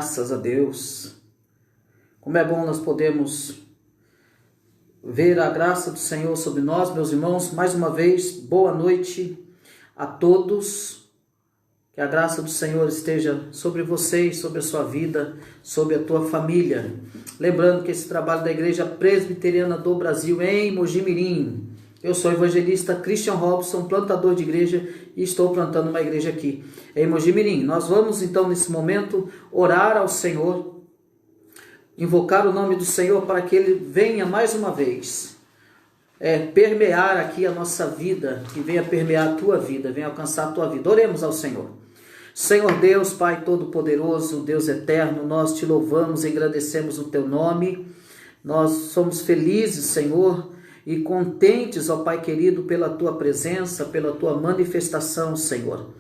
Graças a Deus. Como é bom nós podemos ver a graça do Senhor sobre nós, meus irmãos. Mais uma vez, boa noite a todos. Que a graça do Senhor esteja sobre vocês, sobre a sua vida, sobre a tua família. Lembrando que esse trabalho da Igreja Presbiteriana do Brasil em Mojimirim. Eu sou o evangelista Christian Robson, plantador de igreja, e estou plantando uma igreja aqui em Mojimirim. Nós vamos então nesse momento orar ao Senhor, invocar o nome do Senhor para que Ele venha mais uma vez permear aqui a nossa vida, que venha permear a tua vida, venha alcançar a tua vida. Oremos ao Senhor. Senhor Deus, Pai Todo-Poderoso, Deus Eterno, nós te louvamos e agradecemos o teu nome. Nós somos felizes, Senhor, e contentes, ó Pai querido, pela tua presença, pela tua manifestação, Senhor,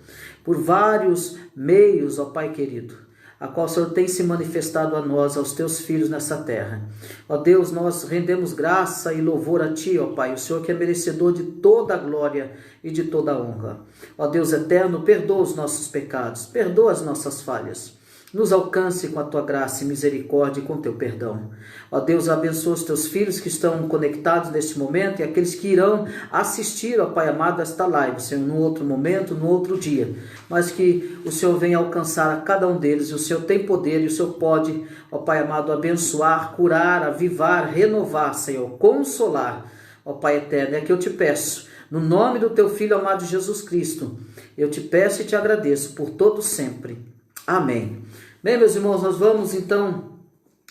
por vários meios, ó Pai querido, a qual o Senhor tem se manifestado a nós, aos teus filhos nessa terra. Ó Deus, nós rendemos graça e louvor a Ti, ó Pai, o Senhor que é merecedor de toda a glória e de toda a honra. Ó Deus eterno, perdoa os nossos pecados, perdoa as nossas falhas. Nos alcance com a tua graça e misericórdia e com teu perdão. Ó Deus, abençoa os teus filhos que estão conectados neste momento e aqueles que irão assistir, ó Pai amado, esta live, Senhor, num outro momento, num outro dia. Mas que o Senhor venha alcançar a cada um deles, e o Senhor tem poder e o Senhor pode, ó Pai amado, abençoar, curar, avivar, renovar, Senhor, consolar, ó Pai eterno. É que eu te peço, no nome do teu Filho amado Jesus Cristo, eu te peço e te agradeço por todo sempre. Amém. Bem, meus irmãos, nós vamos então,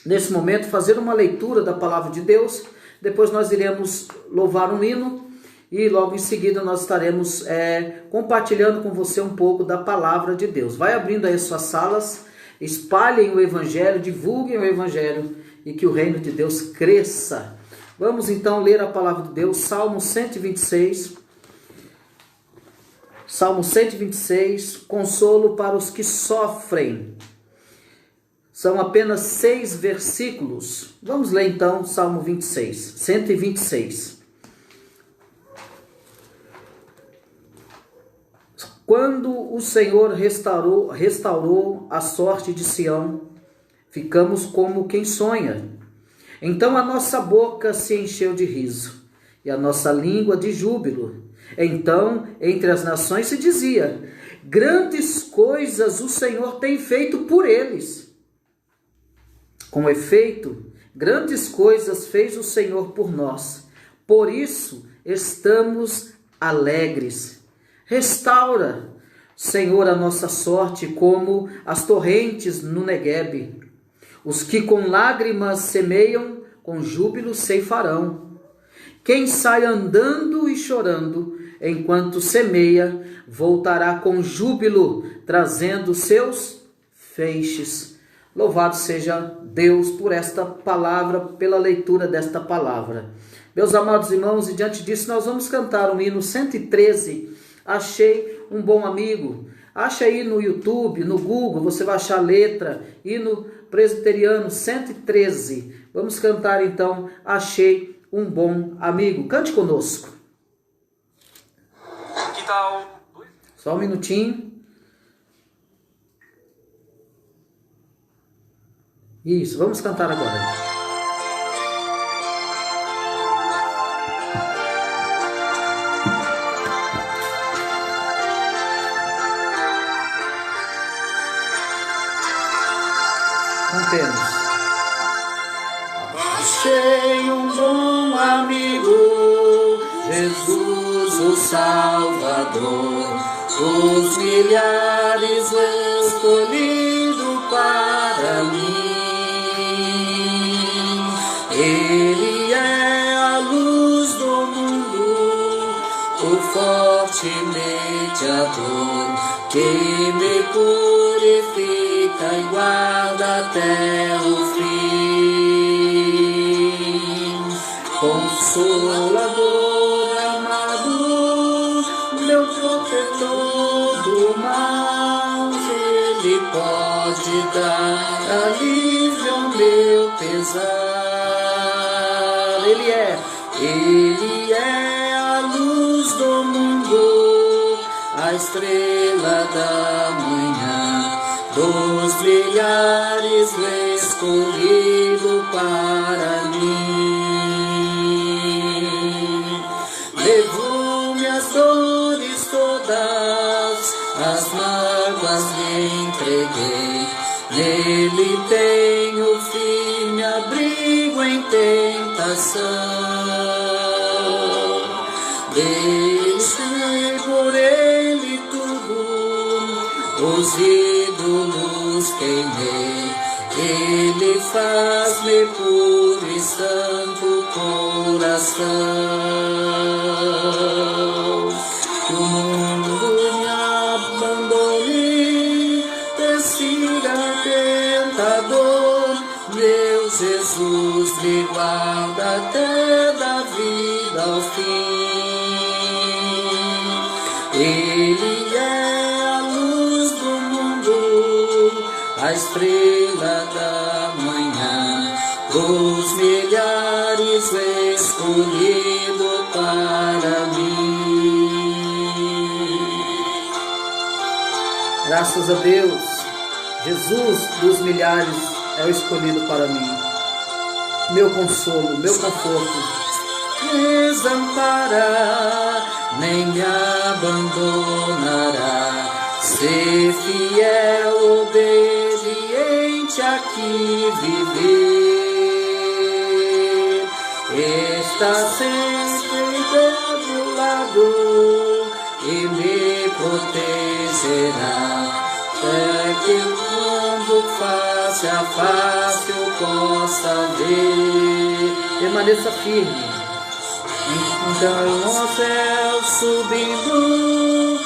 nesse momento, fazer uma leitura da palavra de Deus. Depois nós iremos louvar um hino e logo em seguida nós estaremos compartilhando com você um pouco da palavra de Deus. Vai abrindo aí suas salas, espalhem o evangelho, divulguem o evangelho e que o reino de Deus cresça. Vamos então ler a palavra de Deus, Salmo 126. Salmo 126, consolo para os que sofrem. São apenas 6 versículos. Vamos ler então Salmo 126. Quando o Senhor restaurou a sorte de Sião, ficamos como quem sonha. Então a nossa boca se encheu de riso e a nossa língua de júbilo. Então, entre as nações se dizia: grandes coisas o Senhor tem feito por eles. Com efeito, grandes coisas fez o Senhor por nós. Por isso, estamos alegres. Restaura, Senhor, a nossa sorte como as torrentes no Neguebe. Os que com lágrimas semeiam, com júbilo ceifarão. Quem sai andando e chorando, enquanto semeia, voltará com júbilo, trazendo seus feixes. Louvado seja Deus por esta palavra, pela leitura desta palavra. Meus amados irmãos, e diante disso nós vamos cantar o hino 113, Achei um Bom Amigo. Acha aí no YouTube, no Google, você vai achar a letra, hino presbiteriano 113. Vamos cantar então, Achei um Bom Amigo. Cante conosco. Que tal? Só um minutinho. Isso, vamos cantar agora. Cantemos. Achei um bom amigo, Jesus o Salvador, os milhares escolhido para mim. Ele é a luz do mundo, o forte mediador, que me purifica e guarda até o fim. Consolador amado, meu protetor do mal, Ele pode dar alívio ao meu pesar. Ele é a luz do mundo, a estrela da manhã, dos milhares escolhido para mim. Levou minhas dores todas, as mágoas lhe entreguei. Nele tenho firme abrigo em tentação. Deixei por ele tudo, os ídolos queimei. Ele faz-me puro e santo coração. Que o mundo me abandone, siga tentador, meu Jesus me guarda até da vida ao fim. Ele é a luz do mundo, a estrela da manhã, dos milhares escolhido para mim. Graças a Deus, Jesus dos milhares é o escolhido para mim, meu consolo, meu conforto. Desamparará, nem me abandonará, ser fiel, obediente aqui viver. Está sempre do lado e me protegerá, até que quando face a face eu possa ver. Permaneça firme. Então ao céu subindo,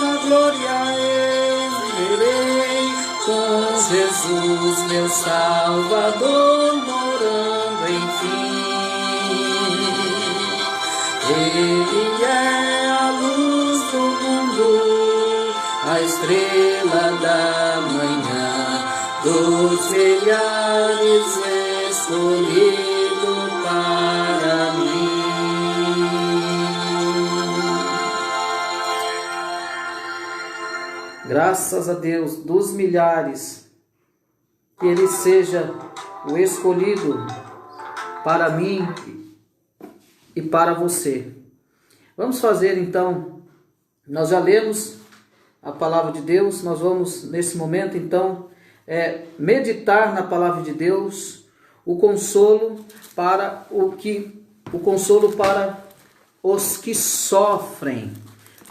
na glória eu verei, com Jesus meu Salvador morando enfim. Ele é a luz do mundo, a estrela da manhã, dos milhares escolhido para mim. Graças a Deus, dos milhares, que Ele seja o escolhido para mim e para você. Vamos fazer então, nós já lemos a palavra de Deus, nós vamos nesse momento então meditar na palavra de Deus, o consolo para os que sofrem.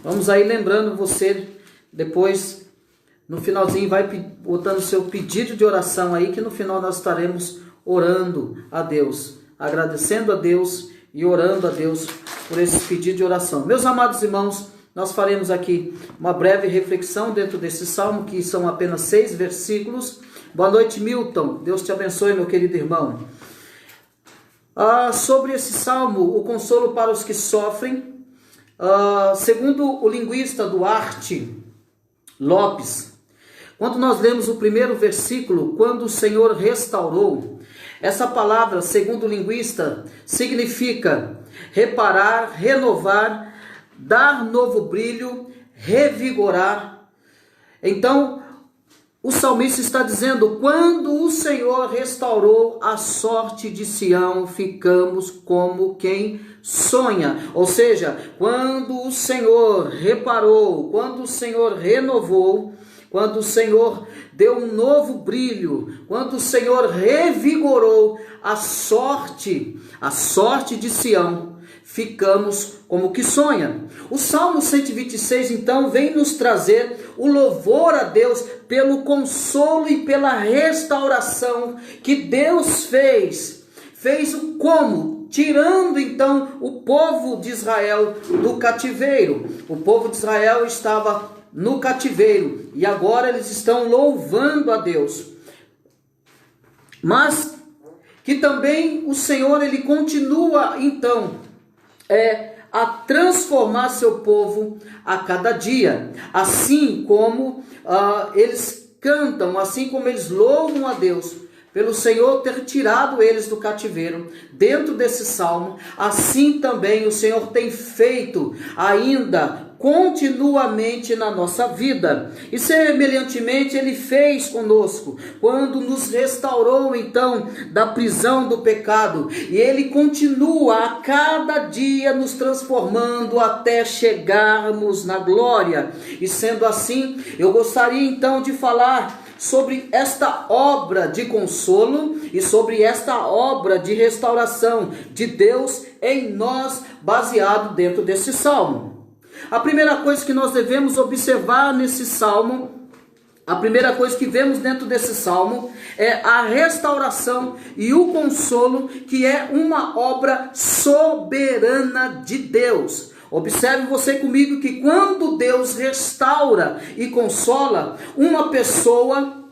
Vamos aí lembrando você. Depois, no finalzinho, vai botando seu pedido de oração aí, que no final nós estaremos orando a Deus, agradecendo a Deus e orando a Deus por esse pedido de oração. Meus amados irmãos, nós faremos aqui uma breve reflexão dentro desse salmo, que são apenas 6 versículos. Boa noite, Milton. Deus te abençoe, meu querido irmão. Sobre esse salmo, o consolo para os que sofrem, segundo o linguista Duarte Lopes, quando nós lemos o primeiro versículo, quando o Senhor restaurou, essa palavra, segundo o linguista, significa reparar, renovar, dar novo brilho, revigorar. Então, o salmista está dizendo, quando o Senhor restaurou a sorte de Sião, ficamos como quem sonha. Ou seja, quando o Senhor reparou, quando o Senhor renovou, quando o Senhor deu um novo brilho, quando o Senhor revigorou a sorte de Sião, ficamos como que sonha. O Salmo 126, então, vem nos trazer o louvor a Deus pelo consolo e pela restauração que Deus fez. Fez o como? Tirando, então, o povo de Israel do cativeiro. O povo de Israel estava no cativeiro e agora eles estão louvando a Deus. Mas que também o Senhor, ele continua, então, a transformar seu povo a cada dia, assim como eles cantam, assim como eles louvam a Deus pelo Senhor ter tirado eles do cativeiro. Dentro desse salmo, assim também o Senhor tem feito ainda continuamente na nossa vida. E semelhantemente Ele fez conosco, quando nos restaurou então da prisão do pecado. E Ele continua a cada dia nos transformando até chegarmos na glória. E sendo assim, eu gostaria então de falar sobre esta obra de consolo e sobre esta obra de restauração de Deus em nós, baseado dentro desse salmo. A primeira coisa que nós devemos observar nesse salmo, a primeira coisa que vemos dentro desse salmo é a restauração e o consolo, que é uma obra soberana de Deus. Observe você comigo que quando Deus restaura e consola, uma pessoa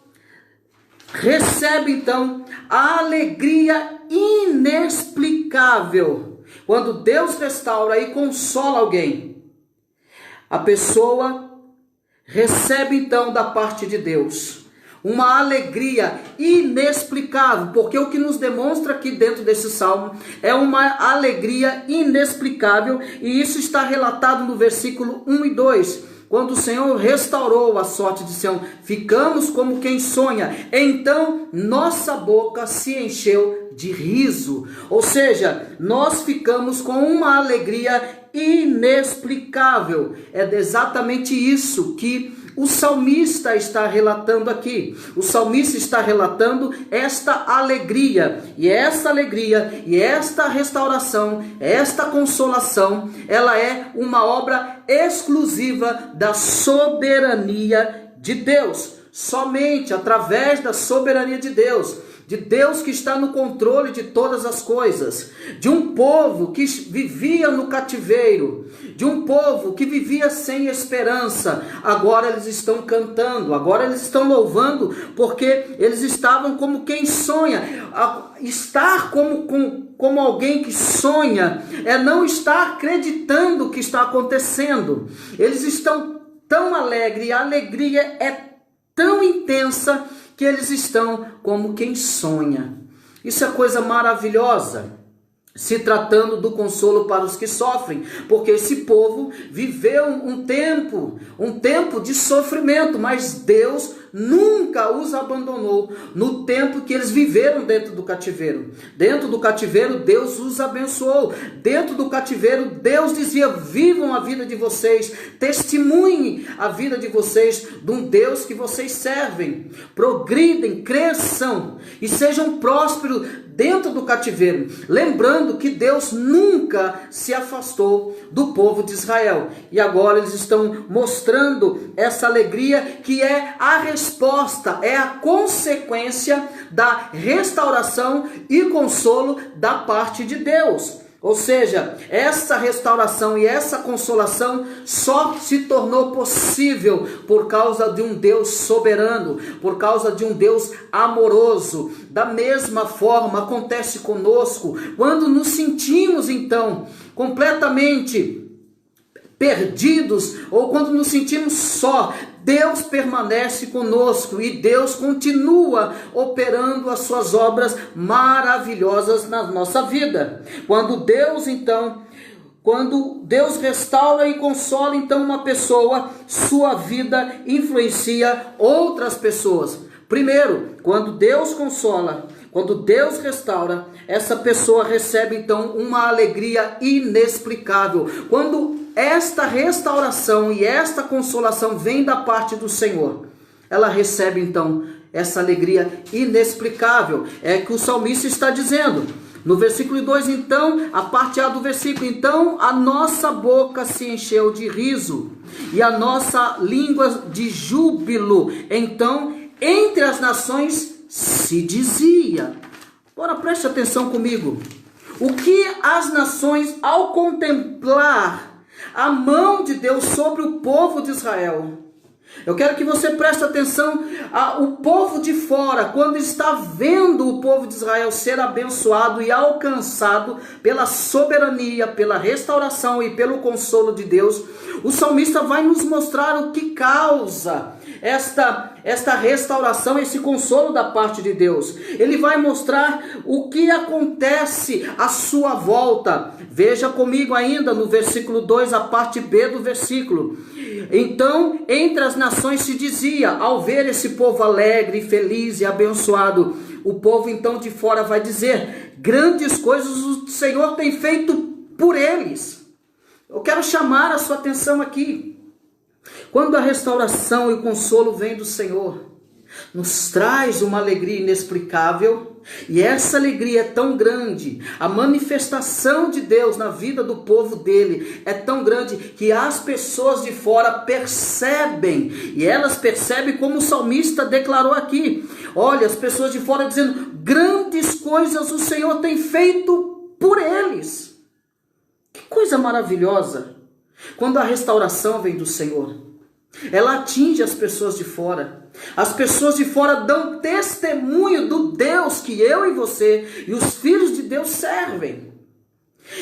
recebe então a alegria inexplicável. Quando Deus restaura e consola alguém, a pessoa recebe então da parte de Deus uma alegria inexplicável, porque o que nos demonstra aqui dentro desse salmo é uma alegria inexplicável, e isso está relatado no versículo 1 e 2, quando o Senhor restaurou a sorte de Sião, ficamos como quem sonha, então nossa boca se encheu de riso, ou seja, nós ficamos com uma alegria inexplicável. É exatamente isso que o salmista está relatando aqui. O salmista está relatando esta alegria, e esta alegria, e esta restauração, esta consolação, ela é uma obra exclusiva da soberania de Deus. Somente através da soberania de Deus que está no controle de todas as coisas, de um povo que vivia no cativeiro, de um povo que vivia sem esperança. Agora eles estão cantando, agora eles estão louvando, porque eles estavam como quem sonha. Estar como alguém que sonha é não estar acreditando o que está acontecendo. Eles estão tão alegres, a alegria é tão intensa que eles estão como quem sonha. Isso é coisa maravilhosa, se tratando do consolo para os que sofrem, porque esse povo viveu um tempo de sofrimento, mas Deus nunca os abandonou no tempo que eles viveram dentro do cativeiro. Dentro do cativeiro, Deus os abençoou. Dentro do cativeiro, Deus dizia: vivam a vida de vocês, testemunhem a vida de vocês de um Deus que vocês servem, progridem, cresçam e sejam prósperos dentro do cativeiro. Lembrando que Deus nunca se afastou do povo de Israel. E agora eles estão mostrando essa alegria, que é a resposta, é a consequência da restauração e consolo da parte de Deus. Ou seja, essa restauração e essa consolação só se tornou possível por causa de um Deus soberano, por causa de um Deus amoroso. Da mesma forma acontece conosco quando nos sentimos então completamente perdidos, ou quando nos sentimos só. Deus permanece conosco e Deus continua operando as suas obras maravilhosas na nossa vida. Quando Deus restaura e consola então uma pessoa, sua vida influencia outras pessoas. Primeiro, quando Deus consola, quando Deus restaura, essa pessoa recebe então uma alegria inexplicável. Quando esta restauração e esta consolação vem da parte do Senhor, ela recebe então essa alegria inexplicável. É que o salmista está dizendo no versículo 2, então, a parte A do versículo: então a nossa boca se encheu de riso e a nossa língua de júbilo. Então, entre as nações se dizia. Agora preste atenção comigo. O que as nações, ao contemplar a mão de Deus sobre o povo de Israel, eu quero que você preste atenção ao povo de fora, quando está vendo o povo de Israel ser abençoado e alcançado pela soberania, pela restauração e pelo consolo de Deus, o salmista vai nos mostrar o que causa esta restauração, esse consolo da parte de Deus. Ele vai mostrar o que acontece à sua volta. Veja comigo ainda no versículo 2, a parte B do versículo. Então, entre as nações se dizia, ao ver esse povo alegre, feliz e abençoado, o povo então de fora vai dizer, grandes coisas o Senhor tem feito por eles. Eu quero chamar a sua atenção aqui. Quando a restauração e o consolo vem do Senhor, nos traz uma alegria inexplicável, e essa alegria é tão grande, a manifestação de Deus na vida do povo dele é tão grande, que as pessoas de fora percebem, e elas percebem como o salmista declarou aqui, olha, as pessoas de fora dizendo, grandes coisas o Senhor tem feito por eles. Que coisa maravilhosa, quando a restauração vem do Senhor, ela atinge as pessoas de fora. As pessoas de fora dão testemunho do Deus que eu e você e os filhos de Deus servem.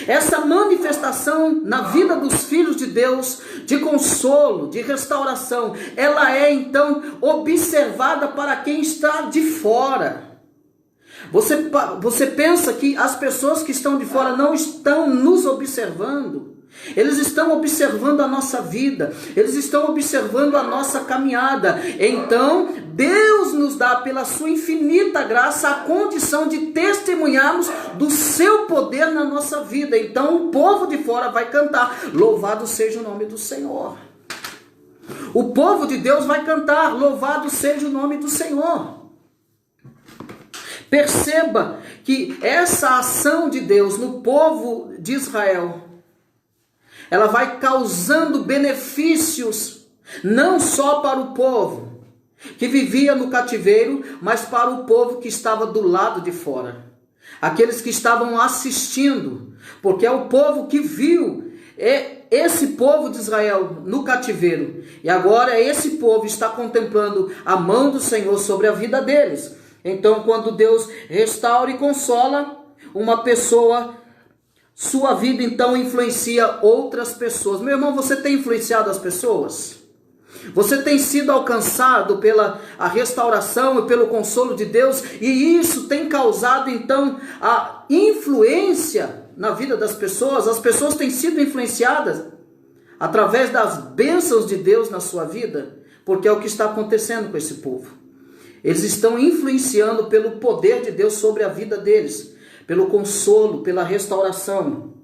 Essa manifestação na vida dos filhos de Deus, de consolo, de restauração, ela é então observada para quem está de fora. Você pensa que as pessoas que estão de fora não estão nos observando? Eles estão observando a nossa vida, eles estão observando a nossa caminhada. Então, Deus nos dá pela sua infinita graça a condição de testemunharmos do seu poder na nossa vida. Então, o povo de fora vai cantar, louvado seja o nome do Senhor. O povo de Deus vai cantar, louvado seja o nome do Senhor. Perceba que essa ação de Deus no povo de Israel, ela vai causando benefícios, não só para o povo que vivia no cativeiro, mas para o povo que estava do lado de fora. Aqueles que estavam assistindo, porque é o povo que viu esse povo de Israel no cativeiro. E agora esse povo está contemplando a mão do Senhor sobre a vida deles. Então, quando Deus restaura e consola uma pessoa, sua vida então influencia outras pessoas. Meu irmão, você tem influenciado as pessoas? Você tem sido alcançado pela a restauração e pelo consolo de Deus? E isso tem causado então a influência na vida das pessoas? As pessoas têm sido influenciadas através das bênçãos de Deus na sua vida? Porque é o que está acontecendo com esse povo. Eles estão influenciando pelo poder de Deus sobre a vida deles, pelo consolo, pela restauração.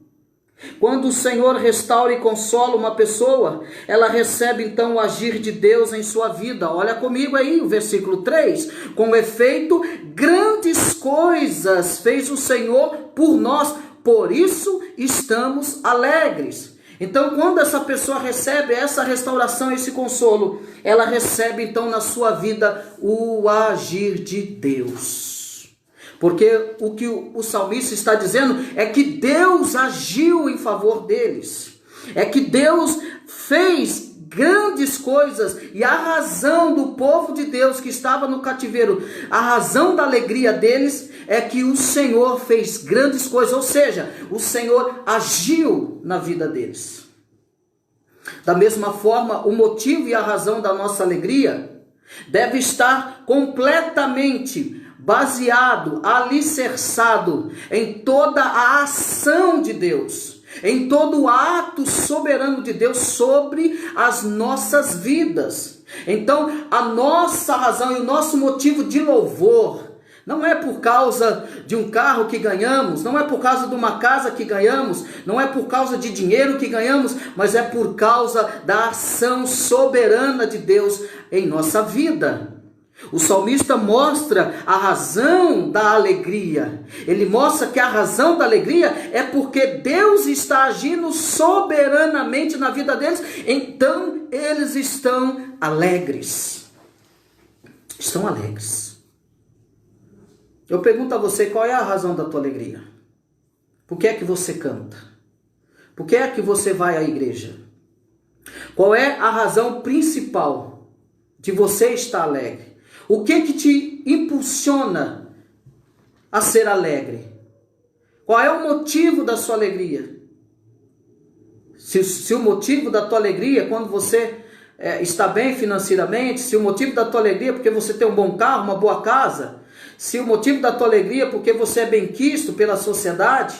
Quando o Senhor restaura e consola uma pessoa, ela recebe então o agir de Deus em sua vida. Olha comigo aí o versículo 3. Com efeito, grandes coisas fez o Senhor por nós, por isso estamos alegres. Então, quando essa pessoa recebe essa restauração, esse consolo, ela recebe então na sua vida o agir de Deus. Porque o que o salmista está dizendo é que Deus agiu em favor deles. É que Deus fez grandes coisas, e a razão do povo de Deus que estava no cativeiro, a razão da alegria deles é que o Senhor fez grandes coisas, ou seja, o Senhor agiu na vida deles. Da mesma forma, o motivo e a razão da nossa alegria deve estar completamente baseado, alicerçado em toda a ação de Deus, em todo o ato soberano de Deus sobre as nossas vidas. Então, a nossa razão e o nosso motivo de louvor não é por causa de um carro que ganhamos, não é por causa de uma casa que ganhamos, não é por causa de dinheiro que ganhamos, mas é por causa da ação soberana de Deus em nossa vida. O salmista mostra a razão da alegria. Ele mostra que a razão da alegria é porque Deus está agindo soberanamente na vida deles. Então eles estão alegres. Estão alegres. Eu pergunto a você, qual é a razão da tua alegria? Por que é que você canta? Por que é que você vai à igreja? Qual é a razão principal de você estar alegre? O que te impulsiona a ser alegre? Qual é o motivo da sua alegria? Se o motivo da tua alegria, quando você está bem financeiramente, se o motivo da tua alegria é porque você tem um bom carro, uma boa casa, se o motivo da tua alegria é porque você é benquisto pela sociedade,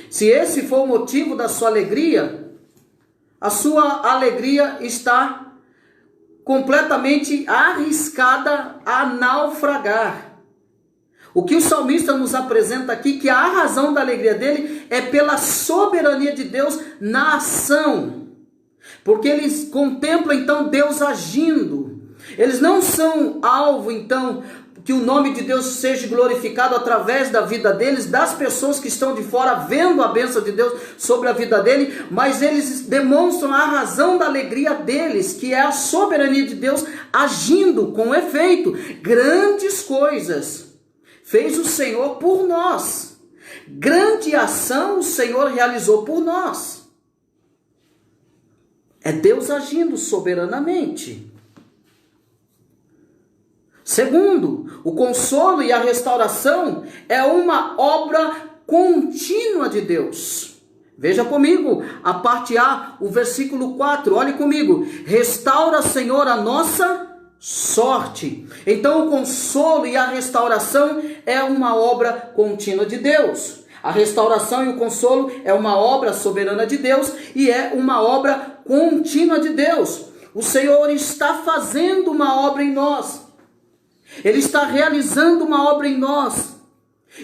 se esse for o motivo da sua alegria, a sua alegria está completamente arriscada a naufragar. O que o salmista nos apresenta aqui, que a razão da alegria dele é pela soberania de Deus na ação. Porque eles contemplam então Deus agindo. Eles não são alvo então que o nome de Deus seja glorificado através da vida deles, das pessoas que estão de fora vendo a bênção de Deus sobre a vida dele, mas eles demonstram a razão da alegria deles, que é a soberania de Deus agindo com efeito. Grandes coisas fez o Senhor por nós. Grande ação o Senhor realizou por nós. É Deus agindo soberanamente. Segundo, o consolo e a restauração é uma obra contínua de Deus. Veja comigo a parte A, o versículo 4. Olhe comigo. Restaura, Senhor, a nossa sorte. Então o consolo e a restauração é uma obra contínua de Deus. A restauração e o consolo é uma obra soberana de Deus e é uma obra contínua de Deus. O Senhor está fazendo uma obra em nós. Ele está realizando uma obra em nós.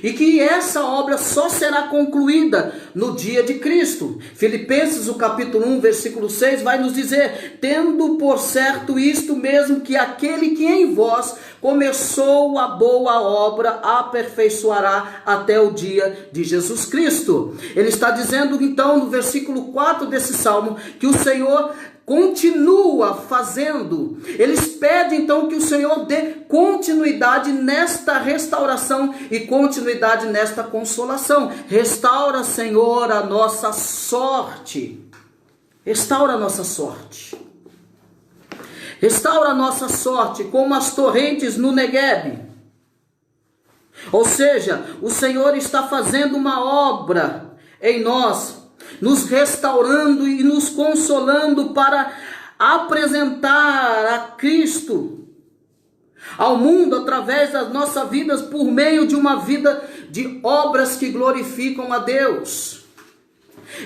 E que essa obra só será concluída no dia de Cristo. Filipenses, o capítulo 1, versículo 6, vai nos dizer: tendo por certo isto mesmo, que aquele que em vós começou a boa obra, aperfeiçoará até o dia de Jesus Cristo. Ele está dizendo então no versículo 4 desse salmo, que o Senhor continua fazendo. Eles pedem então que o Senhor dê continuidade nesta restauração e continuidade nesta consolação. Restaura, Senhor, a nossa sorte. Restaura a nossa sorte. Restaura a nossa sorte como as torrentes no Neguebe. Ou seja, o Senhor está fazendo uma obra em nós, nos restaurando e nos consolando para apresentar a Cristo ao mundo através das nossas vidas, por meio de uma vida de obras que glorificam a Deus.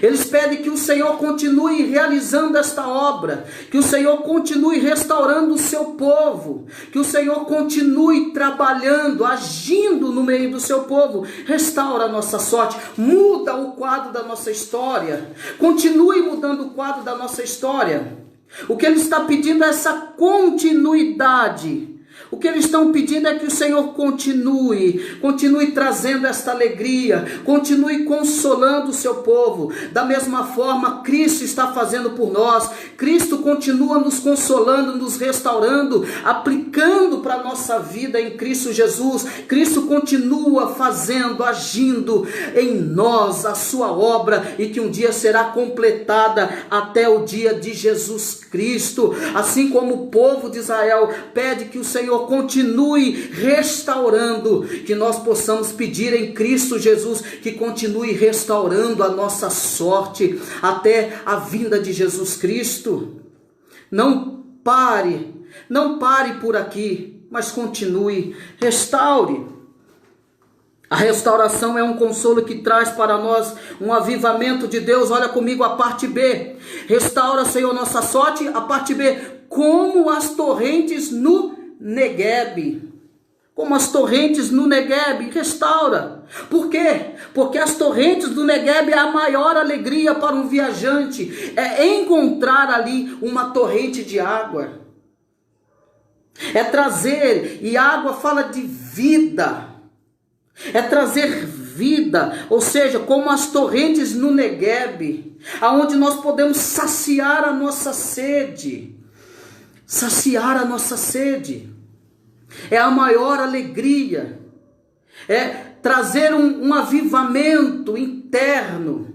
Eles pedem que o Senhor continue realizando esta obra, que o Senhor continue restaurando o seu povo, que o Senhor continue trabalhando, agindo no meio do seu povo. Restaura a nossa sorte, muda o quadro da nossa história, continue mudando o quadro da nossa história. O que Ele está pedindo é essa continuidade. O que eles estão pedindo é que o Senhor continue trazendo esta alegria, continue consolando o seu povo. Da mesma forma, Cristo está fazendo por nós. Cristo continua nos consolando, nos restaurando, aplicando para a nossa vida em Cristo Jesus. Cristo continua fazendo, agindo em nós a sua obra, e que um dia será completada até o dia de Jesus Cristo. Assim como o povo de Israel pede que o Senhor continue restaurando, que nós possamos pedir em Cristo Jesus que continue restaurando a nossa sorte até a vinda de Jesus Cristo. Não pare por aqui, mas continue, restaure. A restauração é um consolo que traz para nós um avivamento de Deus. Olha comigo a parte B. Restaura, Senhor, nossa sorte. A parte B, como as torrentes no Neguebe. Como as torrentes no Neguebe, restaura. Por quê? Porque as torrentes do Neguebe é a maior alegria para um viajante. É encontrar ali uma torrente de água. É trazer, e a água fala de vida. É trazer vida, ou seja, como as torrentes no Neguebe, aonde nós podemos saciar a nossa sede. Saciar a nossa sede. É a maior alegria. É trazer um avivamento interno.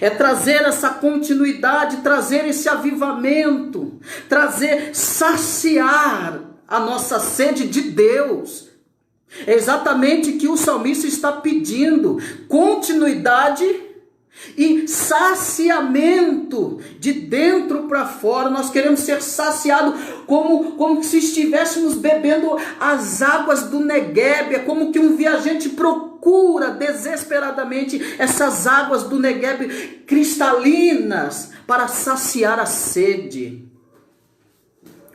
É trazer essa continuidade, trazer esse avivamento, saciar a nossa sede de Deus. É exatamente o que o salmista está pedindo: continuidade e saciamento de dentro para fora. Nós queremos ser saciados como se estivéssemos bebendo as águas do Negueb. É como que um viajante procura desesperadamente essas águas do Negueb cristalinas para saciar a sede.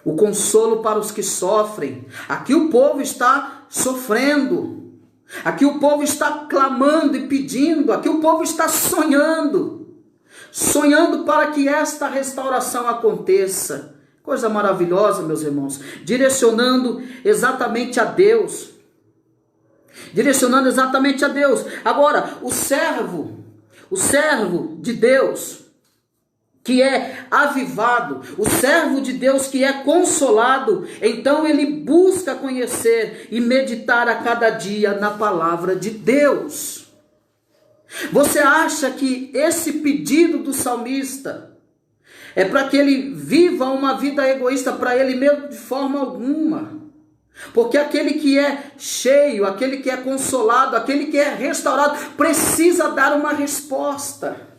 O consolo para os que sofrem. Aqui o povo está sofrendo. Aqui o povo está clamando e pedindo. Aqui o povo está sonhando. Sonhando para que esta restauração aconteça. Coisa maravilhosa, meus irmãos. Direcionando exatamente a Deus. Direcionando exatamente a Deus. Agora, o servo de Deus, que é avivado, o servo de Deus que é consolado, então ele busca conhecer e meditar a cada dia na palavra de Deus. Você acha que esse pedido do salmista é para que ele viva uma vida egoísta para ele mesmo? De forma alguma. Porque aquele que é cheio, aquele que é consolado, aquele que é restaurado, precisa dar uma resposta.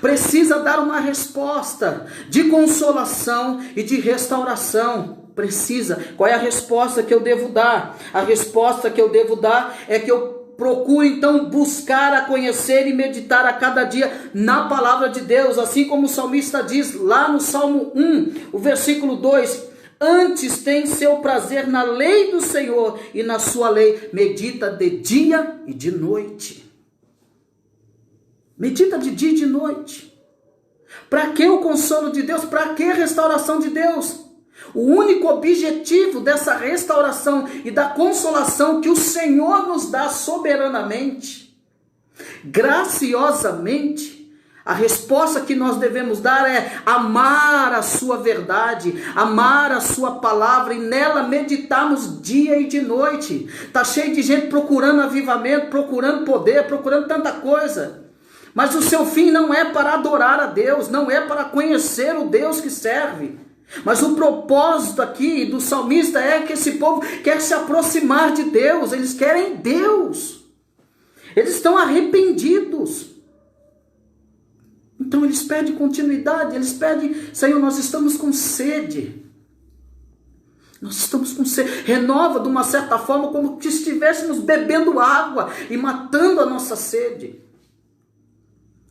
Precisa dar uma resposta de consolação e de restauração. Precisa. Qual é a resposta que eu devo dar? A resposta que eu devo dar é que eu procuro então buscar a conhecer e meditar a cada dia na palavra de Deus, assim como o salmista diz lá no Salmo 1, o versículo 2: antes tem seu prazer na lei do Senhor, e na sua lei medita de dia e de noite. Medita de dia e de noite. Para que o consolo de Deus? Para que a restauração de Deus? O único objetivo dessa restauração e da consolação que o Senhor nos dá soberanamente, graciosamente, a resposta que nós devemos dar é amar a sua verdade, amar a sua palavra e nela meditarmos dia e de noite. Está cheio de gente procurando avivamento, procurando poder, procurando tanta coisa. Mas o seu fim não é para adorar a Deus, não é para conhecer o Deus que serve. Mas o propósito aqui do salmista é que esse povo quer se aproximar de Deus, eles querem Deus. Eles estão arrependidos. Então eles pedem continuidade, eles pedem: Senhor, nós estamos com sede. Nós estamos com sede. Renova de uma certa forma, como se estivéssemos bebendo água e matando a nossa sede.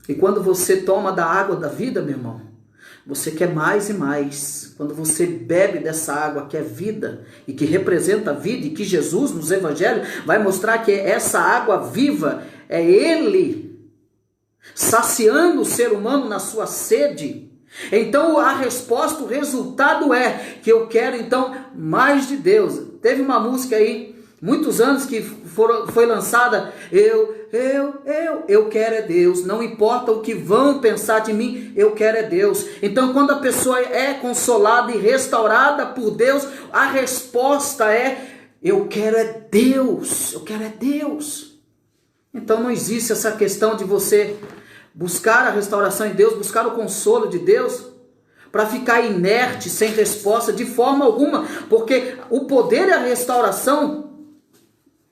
E quando você toma da água da vida, meu irmão, você quer mais e mais. Quando você bebe dessa água que é vida e que representa a vida, e que Jesus nos evangelhos vai mostrar que essa água viva é Ele saciando o ser humano na sua sede. Então a resposta, o resultado é que eu quero então mais de Deus. Teve uma música aí, muitos anos, que foi lançada: eu quero é Deus, não importa o que vão pensar de mim, eu quero é Deus. Então quando a pessoa é consolada e restaurada por Deus, a resposta é: eu quero é Deus, eu quero é Deus. Então não existe essa questão de você buscar a restauração em Deus, buscar o consolo de Deus, para ficar inerte, sem resposta, de forma alguma, porque o poder e a restauração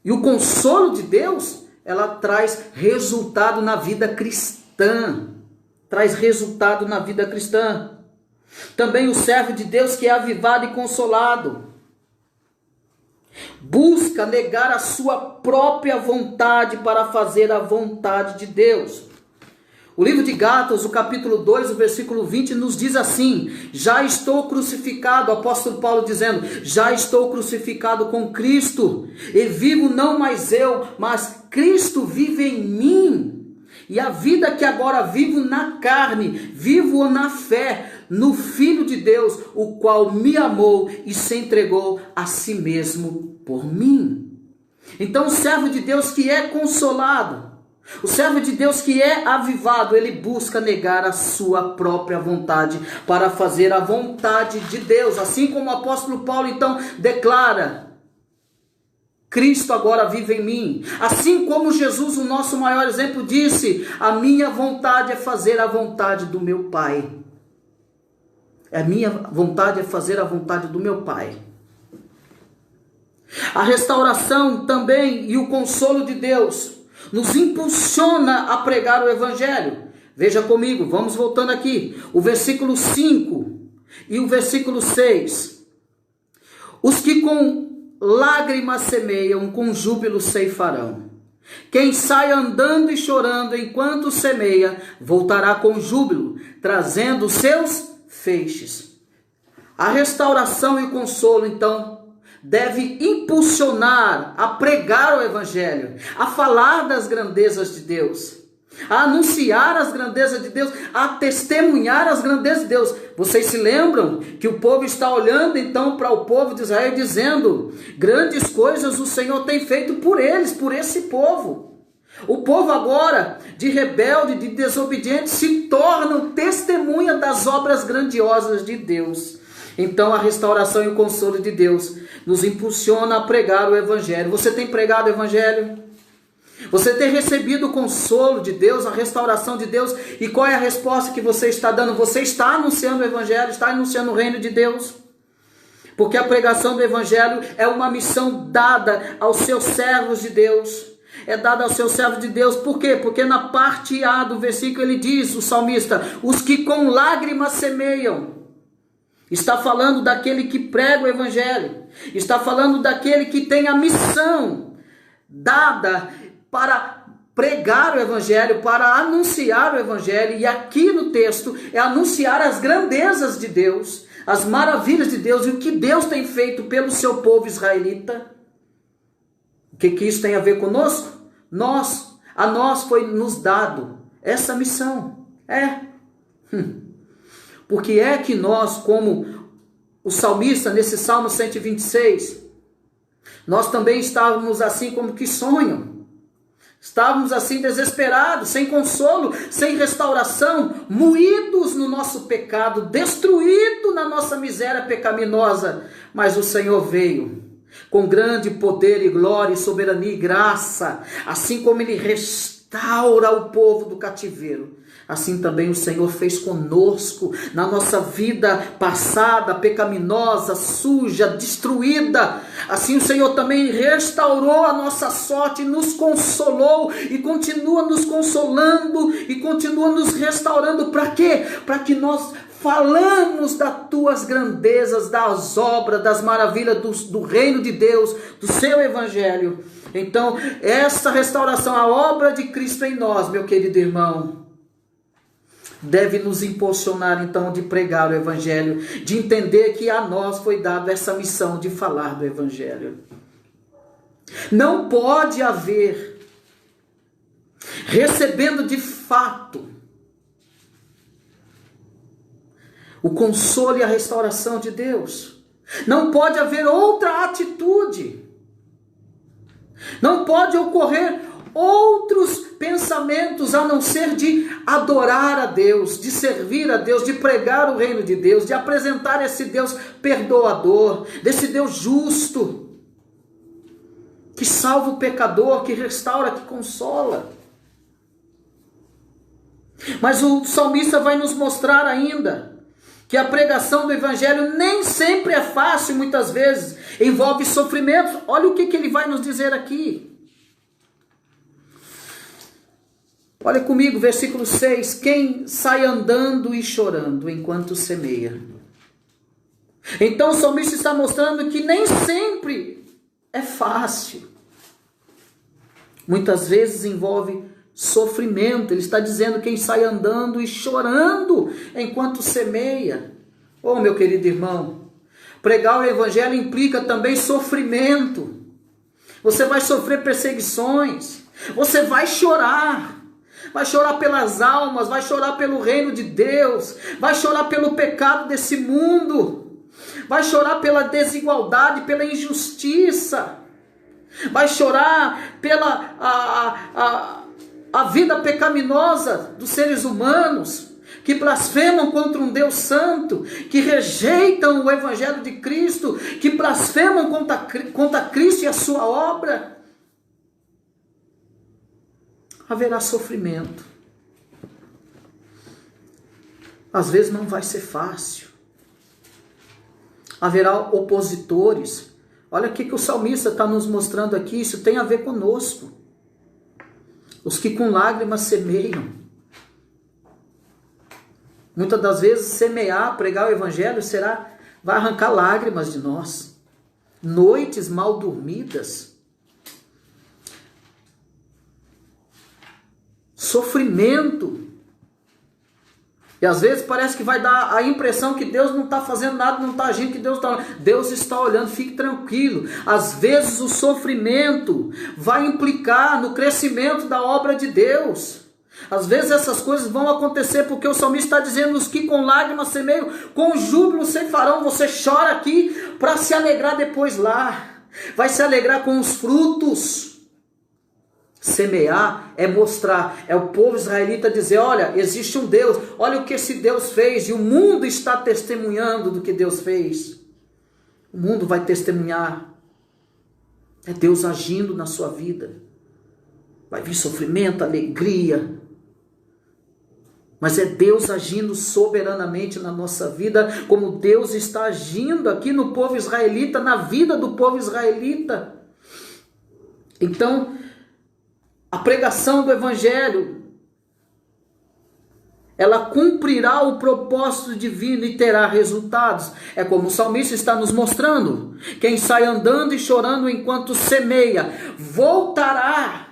e o consolo de Deus, ela traz resultado na vida cristã. Traz resultado na vida cristã. Também o servo de Deus que é avivado e consolado busca negar a sua própria vontade para fazer a vontade de Deus. O livro de Gálatas, o capítulo 2, o versículo 20, nos diz assim: já estou crucificado, o apóstolo Paulo dizendo, já estou crucificado com Cristo, e vivo não mais eu, mas Cristo vive em mim. E a vida que agora vivo na carne, vivo na fé, no Filho de Deus, o qual me amou e se entregou a si mesmo por mim. Então o servo de Deus que é consolado, o servo de Deus que é avivado, ele busca negar a sua própria vontade para fazer a vontade de Deus. Assim como o apóstolo Paulo então declara: Cristo agora vive em mim. Assim como Jesus, o nosso maior exemplo, disse: a minha vontade é fazer a vontade do meu Pai. A minha vontade é fazer a vontade do meu Pai. A restauração também e o consolo de Deus nos impulsiona a pregar o evangelho. Veja comigo, vamos voltando aqui, o versículo 5 e o versículo 6. Os que com lágrimas semeiam, com júbilo ceifarão. Quem sai andando e chorando enquanto semeia, voltará com júbilo, trazendo seus feixes. A restauração e o consolo, então, deve impulsionar a pregar o evangelho, a falar das grandezas de Deus, a anunciar as grandezas de Deus, a testemunhar as grandezas de Deus. Vocês se lembram que o povo está olhando então para o povo de Israel dizendo: grandes coisas o Senhor tem feito por eles, por esse povo. O povo agora, de rebelde, de desobediente, se torna testemunha das obras grandiosas de Deus. Então a restauração e o consolo de Deus nos impulsiona a pregar o evangelho. Você tem pregado o evangelho? Você tem recebido o consolo de Deus, a restauração de Deus? E qual é a resposta que você está dando? Você está anunciando o evangelho, está anunciando o reino de Deus? Porque a pregação do evangelho é uma missão dada aos seus servos de Deus. É dada aos seus servos de Deus. Por quê? Porque na parte A do versículo ele diz, o salmista: os que com lágrimas semeiam. Está falando daquele que prega o evangelho. Está falando daquele que tem a missão dada para pregar o evangelho, para anunciar o evangelho. E aqui no texto é anunciar as grandezas de Deus, as maravilhas de Deus e o que Deus tem feito pelo seu povo israelita. O que isso tem a ver conosco? A nós foi nos dado essa missão. Porque é que nós, como o salmista nesse Salmo 126, nós também estávamos assim como que sonham. Estávamos assim desesperados, sem consolo, sem restauração, moídos no nosso pecado, destruídos na nossa miséria pecaminosa. Mas o Senhor veio com grande poder e glória e soberania e graça, assim como Ele restaura o povo do cativeiro. Assim também o Senhor fez conosco na nossa vida passada, pecaminosa, suja, destruída. Assim o Senhor também restaurou a nossa sorte, nos consolou e continua nos consolando e continua nos restaurando. Para quê? Para que nós falamos das tuas grandezas, das obras, das maravilhas do reino de Deus, do seu evangelho. Então, essa restauração, a obra de Cristo em nós, meu querido irmão, deve nos impulsionar então de pregar o evangelho, de entender que a nós foi dada essa missão de falar do evangelho. Não pode haver, recebendo de fato o consolo e a restauração de Deus, não pode haver outra atitude, não pode ocorrer outros pensamentos a não ser de adorar a Deus, de servir a Deus, de pregar o reino de Deus, de apresentar esse Deus perdoador, desse Deus justo, que salva o pecador, que restaura, que consola. Mas o salmista vai nos mostrar ainda que a pregação do evangelho nem sempre é fácil, muitas vezes envolve sofrimentos. Olha o que ele vai nos dizer aqui. Olha comigo, versículo 6. Quem sai andando e chorando enquanto semeia. Então o salmista está mostrando que nem sempre é fácil. Muitas vezes envolve sofrimento. Ele está dizendo quem sai andando e chorando enquanto semeia. Oh, meu querido irmão, pregar o evangelho implica também sofrimento. Você vai sofrer perseguições. Você vai chorar. Vai chorar pelas almas, vai chorar pelo reino de Deus, vai chorar pelo pecado desse mundo, vai chorar pela desigualdade, pela injustiça, vai chorar pela a vida pecaminosa dos seres humanos, que blasfemam contra um Deus santo, que rejeitam o evangelho de Cristo, que blasfemam contra Cristo e a sua obra. Haverá sofrimento. Às vezes não vai ser fácil. Haverá opositores. Olha o que o salmista está nos mostrando aqui. Isso tem a ver conosco. Os que com lágrimas semeiam. Muitas das vezes semear, pregar o evangelho vai arrancar lágrimas de nós. Noites mal dormidas. Sofrimento. E às vezes parece que vai dar a impressão que Deus não está fazendo nada, não está agindo, que Deus está olhando, fique tranquilo. Às vezes o sofrimento vai implicar no crescimento da obra de Deus. Às vezes essas coisas vão acontecer porque o salmista está dizendo: os que com lágrimas semeiam, com júbilo ceifarão. Você chora aqui para se alegrar depois lá. Vai se alegrar com os frutos. Semear é mostrar, é o povo israelita dizer: olha, existe um Deus, olha o que esse Deus fez, e o mundo está testemunhando do que Deus fez. O mundo vai testemunhar. É Deus agindo na sua vida. Vai vir sofrimento, alegria, mas é Deus agindo soberanamente na nossa vida, como Deus está agindo aqui no povo israelita, na vida do povo israelita. Então, a pregação do evangelho, ela cumprirá o propósito divino e terá resultados. É como o salmista está nos mostrando: quem sai andando e chorando enquanto semeia, voltará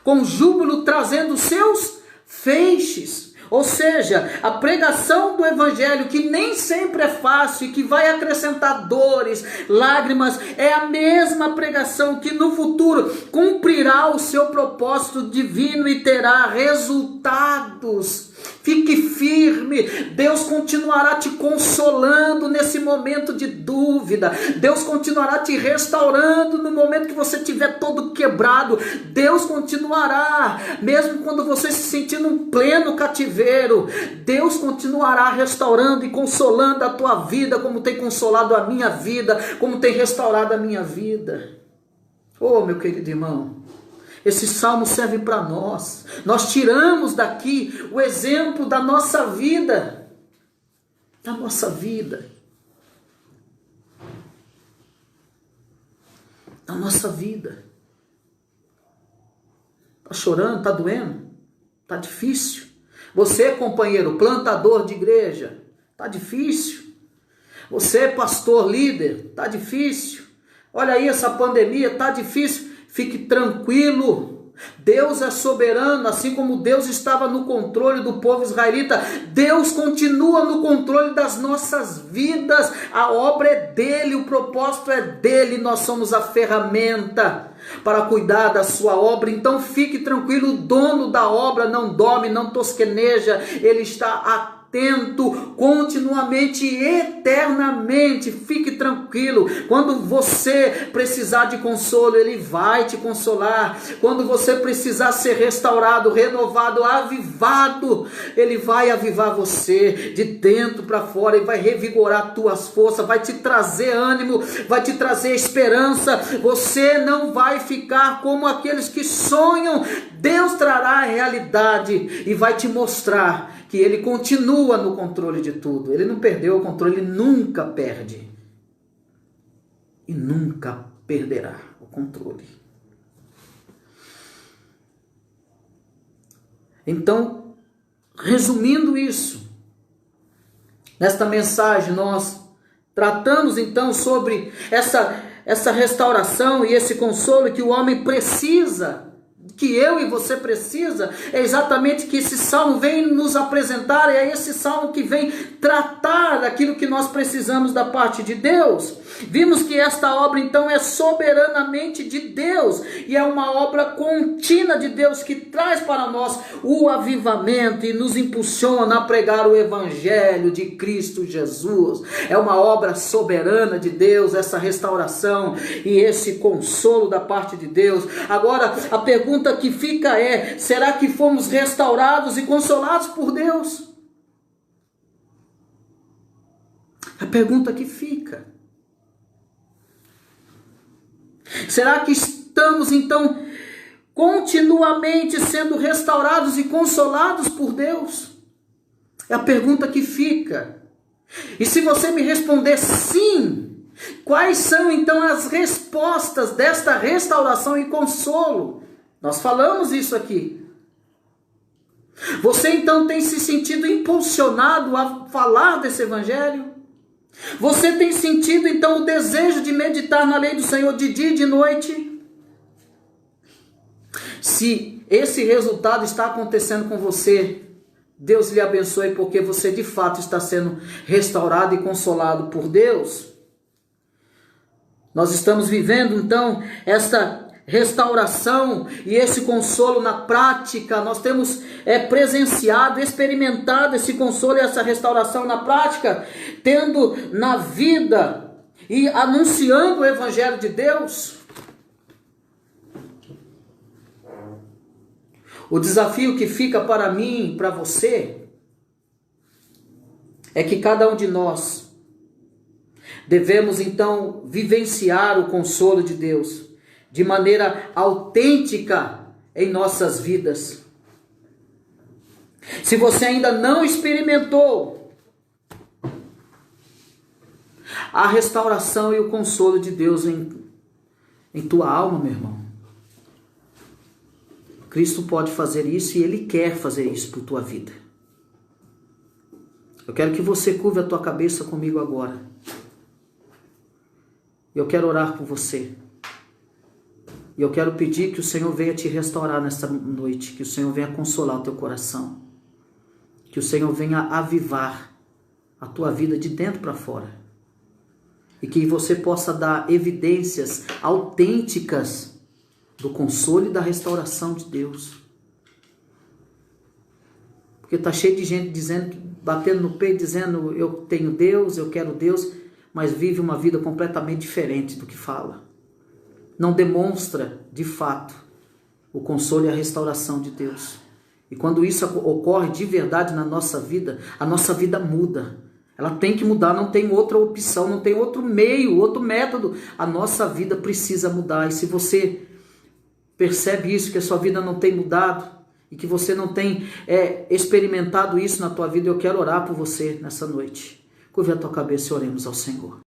com júbilo trazendo seus feixes. Ou seja, a pregação do evangelho, que nem sempre é fácil e que vai acrescentar dores, lágrimas, é a mesma pregação que no futuro cumprirá o seu propósito divino e terá resultados. Fique firme, Deus continuará te consolando nesse momento de dúvida, Deus continuará te restaurando no momento que você estiver todo quebrado, Deus continuará, mesmo quando você se sentir num pleno cativeiro, Deus continuará restaurando e consolando a tua vida, como tem consolado a minha vida, como tem restaurado a minha vida. Oh, meu querido irmão, esse salmo serve para nós. Nós tiramos daqui o exemplo da nossa vida. Da nossa vida. Da nossa vida. Está chorando? Está doendo? Está difícil? Você, companheiro, plantador de igreja, está difícil? Você, pastor, líder, está difícil? Olha aí essa pandemia, está difícil? Fique tranquilo, Deus é soberano, assim como Deus estava no controle do povo israelita, Deus continua no controle das nossas vidas, a obra é dele, o propósito é dele, nós somos a ferramenta para cuidar da sua obra. Então fique tranquilo, o dono da obra não dorme, não tosqueneja, ele está atento, continuamente, eternamente. Fique tranquilo, quando você precisar de consolo, ele vai te consolar. Quando você precisar ser restaurado, renovado, avivado, ele vai avivar você de dentro para fora, ele vai revigorar tuas forças, vai te trazer ânimo, vai te trazer esperança. Você não vai ficar como aqueles que sonham. Deus trará a realidade e vai te mostrar que ele continua no controle de tudo. Ele não perdeu o controle, ele nunca perde. E nunca perderá o controle. Então, resumindo isso, nesta mensagem nós tratamos então sobre essa restauração e esse consolo que o homem precisa, que eu e você precisa. É exatamente que esse salmo vem nos apresentar, é esse salmo que vem tratar daquilo que nós precisamos da parte de Deus. Vimos que esta obra então é soberanamente de Deus, e é uma obra contínua de Deus que traz para nós o avivamento e nos impulsiona a pregar o evangelho de Cristo Jesus. É uma obra soberana de Deus, essa restauração e esse consolo da parte de Deus. Agora, a pergunta que fica é: será que fomos restaurados e consolados por Deus? A pergunta que fica. Será que estamos então continuamente sendo restaurados e consolados por Deus? É a pergunta que fica. E se você me responder sim, quais são então as respostas desta restauração e consolo? Nós falamos isso aqui. Você então tem se sentido impulsionado a falar desse evangelho? Você tem sentido então o desejo de meditar na lei do Senhor de dia e de noite? Se esse resultado está acontecendo com você, Deus lhe abençoe, porque você de fato está sendo restaurado e consolado por Deus. Nós estamos vivendo então esta restauração e esse consolo na prática. Nós temos presenciado, experimentado esse consolo e essa restauração na prática, tendo na vida e anunciando o evangelho de Deus. O desafio que fica para mim, para você, é que cada um de nós devemos então vivenciar o consolo de Deus de maneira autêntica em nossas vidas. Se você ainda não experimentou a restauração e o consolo de Deus em tua alma, meu irmão, Cristo pode fazer isso e Ele quer fazer isso por tua vida. Eu quero que você curve a tua cabeça comigo agora. Eu quero orar por você. E eu quero pedir que o Senhor venha te restaurar nesta noite, que o Senhor venha consolar o teu coração, que o Senhor venha avivar a tua vida de dentro para fora, e que você possa dar evidências autênticas do consolo e da restauração de Deus. Porque está cheio de gente dizendo, batendo no peito, dizendo eu tenho Deus, eu quero Deus, mas vive uma vida completamente diferente do que fala. Não demonstra, de fato, o consolo e a restauração de Deus. E quando isso ocorre de verdade na nossa vida, a nossa vida muda. Ela tem que mudar, não tem outra opção, não tem outro meio, outro método. A nossa vida precisa mudar. E se você percebe isso, que a sua vida não tem mudado, e que você não tem experimentado isso na tua vida, eu quero orar por você nessa noite. Curva a tua cabeça e oremos ao Senhor.